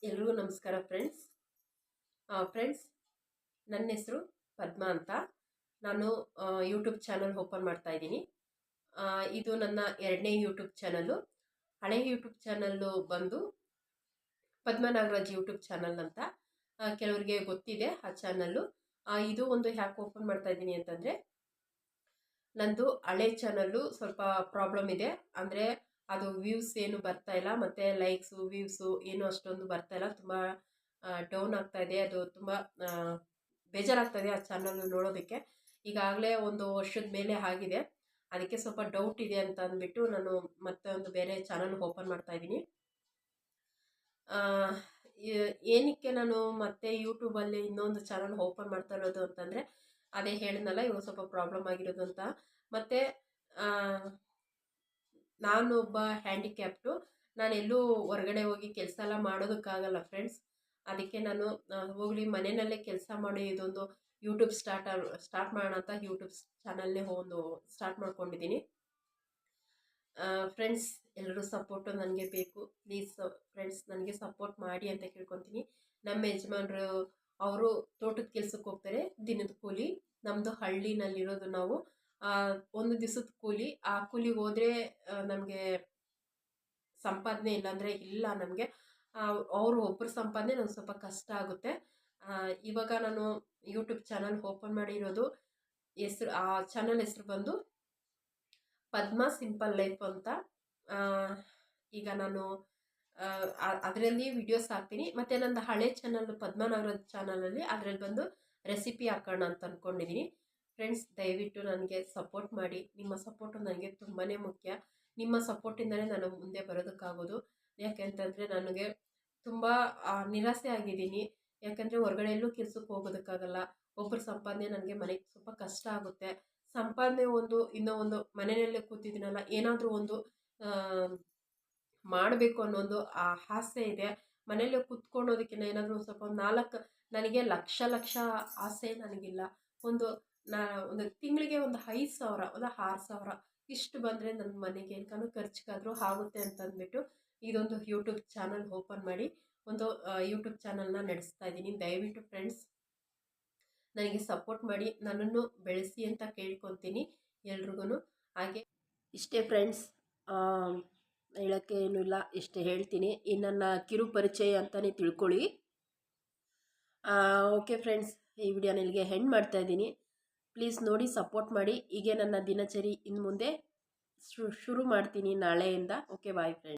ಎಲ್ರಿಗೂ ನಮಸ್ಕಾರ ಫ್ರೆಂಡ್ಸ್. ನನ್ನ ಹೆಸರು ಪದ್ಮಾ ಅಂತ. ನಾನು ಯೂಟ್ಯೂಬ್ ಚಾನಲ್ ಓಪನ್ ಮಾಡ್ತಾ ಇದ್ದೀನಿ. ಇದು ನನ್ನ 2ನೇ ಯೂಟ್ಯೂಬ್ ಚಾನಲ್ಲು. ಹಳೆ ಯೂಟ್ಯೂಬ್ ಚಾನಲ್ಲು ಬಂದು ಪದ್ಮಾ ನಾಗರಾಜ್ ಯೂಟ್ಯೂಬ್ ಚಾನಲ್ ಅಂತ. ಕೆಲವರಿಗೆ ಗೊತ್ತಿದೆ ಆ ಚಾನಲ್ಲು. ಇದು ಒಂದು ಯಾಕೆ ಓಪನ್ ಮಾಡ್ತಾ ಇದ್ದೀನಿ ಅಂತಂದರೆ, ನಂದು ಹಳೆ ಚಾನಲ್ಲು ಸ್ವಲ್ಪ ಪ್ರಾಬ್ಲಮ್ ಇದೆ. ಅಂದರೆ ಅದು ವ್ಯೂಸ್ ಏನು ಬರ್ತಾ ಇಲ್ಲ, ಮತ್ತು ಲೈಕ್ಸು ವ್ಯೂಸು ಏನು ಅಷ್ಟೊಂದು ಬರ್ತಾ ಇಲ್ಲ. ತುಂಬ ಡೌನ್ ಆಗ್ತಾ ಇದೆ. ಅದು ತುಂಬ ಬೇಜಾರಾಗ್ತಾ ಇದೆ ಆ ಚಾನಲ್ ನೋಡೋದಕ್ಕೆ. ಈಗಾಗಲೇ ಒಂದು ವರ್ಷದ ಮೇಲೆ ಆಗಿದೆ. ಅದಕ್ಕೆ ಸ್ವಲ್ಪ ಡೌಟ್ ಇದೆ ಅಂತ ಅಂದ್ಬಿಟ್ಟು ನಾನು ಮತ್ತೆ ಒಂದು ಬೇರೆ ಚಾನಲ್ ಓಪನ್ ಮಾಡ್ತಾ ಇದ್ದೀನಿ. ಏನಕ್ಕೆ ನಾನು ಮತ್ತೆ ಯೂಟ್ಯೂಬಲ್ಲಿ ಇನ್ನೊಂದು ಚಾನಲ್ ಓಪನ್ ಮಾಡ್ತಾ ಇರೋದು ಅಂತಂದರೆ, ಅದೇ ಹೇಳಿದ್ನಲ್ಲ, ಇವಾಗ ಸ್ವಲ್ಪ ಪ್ರಾಬ್ಲಮ್ ಆಗಿರೋದು ಅಂತ. ಮತ್ತು ನಾನು ಒಬ್ಬ ಹ್ಯಾಂಡಿಕ್ಯಾಪ್ಟು. ನಾನೆಲ್ಲೂ ಹೊರಗಡೆ ಹೋಗಿ ಕೆಲಸ ಎಲ್ಲ ಮಾಡೋದಕ್ಕಾಗಲ್ಲ ಫ್ರೆಂಡ್ಸ್. ಅದಕ್ಕೆ ನಾನು ಹೋಗಲಿ ಮನೆಯಲ್ಲೇ ಕೆಲಸ ಮಾಡಿ ಇದೊಂದು ಯೂಟ್ಯೂಬ್ ಸ್ಟಾರ್ಟ್ ಮಾಡೋಣ ಅಂತ ಯೂಟ್ಯೂಬ್ ಚಾನಲ್ನೇ ಒಂದು ಸ್ಟಾರ್ಟ್ ಮಾಡ್ಕೊಂಡಿದ್ದೀನಿ. ಫ್ರೆಂಡ್ಸ್, ಎಲ್ಲರೂ ಸಪೋರ್ಟು ನನಗೆ ಬೇಕು. ಪ್ಲೀಸ್ ಫ್ರೆಂಡ್ಸ್, ನನಗೆ ಸಪೋರ್ಟ್ ಮಾಡಿ ಅಂತ ಕೇಳ್ಕೊತೀನಿ. ನಮ್ಮ ಯಜಮಾನ್ರು ಅವರು ತೋಟದ ಕೆಲಸಕ್ಕೆ ಹೋಗ್ತಾರೆ, ದಿನದ ಕೂಲಿ. ನಮ್ಮದು ಹಳ್ಳಿನಲ್ಲಿರೋದು ನಾವು. ಒಂದು ದಿವಸದ ಕೂಲಿ. ಆ ಕೂಲಿಗೆ ಹೋದರೆ ನಮಗೆ ಸಂಪಾದನೆ ಇಲ್ಲಾಂದರೆ ಇಲ್ಲ ನಮಗೆ. ಅವರು ಒಬ್ಬರು ಸಂಪಾದನೆ ನನಗೆ ಸ್ವಲ್ಪ ಕಷ್ಟ ಆಗುತ್ತೆ. ಇವಾಗ ನಾನು ಯೂಟ್ಯೂಬ್ ಚಾನಲ್ ಓಪನ್ ಮಾಡಿರೋದು ಆ ಚಾನಲ್ ಹೆಸರು ಬಂದು ಪದ್ಮಾ ಸಿಂಪಲ್ ಲೈಫ್ ಅಂತ. ಈಗ ನಾನು ಅದರಲ್ಲಿ ವಿಡಿಯೋಸ್ ಹಾಕ್ತೀನಿ. ಮತ್ತು ನಂದು ಹಳೆ ಚಾನಲ್ ಪದ್ಮಾ ನಾಗರಾಜ್ ಚಾನಲಲ್ಲಿ ಅದರಲ್ಲಿ ಬಂದು ರೆಸಿಪಿ ಹಾಕೋಣ ಅಂತ ಅಂದ್ಕೊಂಡಿದ್ದೀನಿ. ಫ್ರೆಂಡ್ಸ್, ದಯವಿಟ್ಟು ನನಗೆ ಸಪೋರ್ಟ್ ಮಾಡಿ. ನಿಮ್ಮ ಸಪೋರ್ಟು ನನಗೆ ತುಂಬಾ ಮುಖ್ಯ. ನಿಮ್ಮ ಸಪೋರ್ಟಿಂದಲೇ ನಾನು ಮುಂದೆ ಬರೋದಕ್ಕಾಗೋದು. ಯಾಕೆಂತಂದರೆ ನನಗೆ ತುಂಬ ನಿರಾಸೆ ಆಗಿದ್ದೀನಿ. ಯಾಕಂದರೆ ಹೊರಗಡೆ ಎಲ್ಲೂ ಕೆಲಸಕ್ಕೆ ಹೋಗೋದಕ್ಕಾಗಲ್ಲ. ಒಬ್ಬರು ಸಂಪಾದನೆ ನನಗೆ ಮನೆಗೆ ಸ್ವಲ್ಪ ಕಷ್ಟ ಆಗುತ್ತೆ. ಸಂಪಾದನೆ ಒಂದು, ಇನ್ನೂ ಒಂದು, ಮನೆಯಲ್ಲೇ ಕೂತಿದ್ದೀನಲ್ಲ, ಏನಾದರೂ ಒಂದು ಮಾಡಬೇಕು ಅನ್ನೋ ಒಂದು ಆಸೆ ಇದೆ. ಮನೆಯಲ್ಲೇ ಕೂತ್ಕೊಳ್ಳೋದಕ್ಕಿಂತ ಏನಾದರೂ ಸ್ವಲ್ಪ ಒಂದು ನನಗೆ ಲಕ್ಷ ಆಸೆ ನನಗಿಲ್ಲ. ಒಂದು ತಿಂಗಳಿಗೆ ಒಂದು 5,000, ಒಂದು 6,000 ಇಷ್ಟು ಬಂದರೆ ನನ್ನ ಮನೆಗೆ ಏನಕ್ಕೂ ಖರ್ಚಿಗಾದರೂ ಆಗುತ್ತೆ ಅಂತ ಅಂದ್ಬಿಟ್ಟು ಇದೊಂದು ಯೂಟ್ಯೂಬ್ ಚಾನಲ್ ಓಪನ್ ಮಾಡಿ ಒಂದು ಯೂಟ್ಯೂಬ್ ಚಾನಲ್ನ ನಡೆಸ್ತಾ ಇದ್ದೀನಿ. ದಯವಿಟ್ಟು ಫ್ರೆಂಡ್ಸ್ ನನಗೆ ಸಪೋರ್ಟ್ ಮಾಡಿ, ನನ್ನನ್ನು ಬೆಳೆಸಿ ಅಂತ ಕೇಳ್ಕೊತೀನಿ ಎಲ್ರಿಗೂ. ಹಾಗೆ ಇಷ್ಟೇ ಫ್ರೆಂಡ್ಸ್, ಹೇಳೋಕ್ಕೆ ಏನೂ ಇಲ್ಲ, ಇಷ್ಟೇ ಹೇಳ್ತೀನಿ. ನನ್ನ ಕಿರು ಪರಿಚಯ ಅಂತಲೇ ತಿಳ್ಕೊಳ್ಳಿ. ಓಕೆ ಫ್ರೆಂಡ್ಸ್, ಈ ವಿಡಿಯೋನ ಇಲ್ಲಿಗೆ ಎಂಡ್ ಮಾಡ್ತಾ ಇದ್ದೀನಿ. ಪ್ಲೀಸ್ ನೋಡಿ, ಸಪೋರ್ಟ್ ಮಾಡಿ. ಹೀಗೆ ನನ್ನ ದಿನಚರಿ ಇನ್ನು ಮುಂದೆ ಶುರು ಮಾಡ್ತೀನಿ ನಾಳೆಯಿಂದ. Okay, bye friends.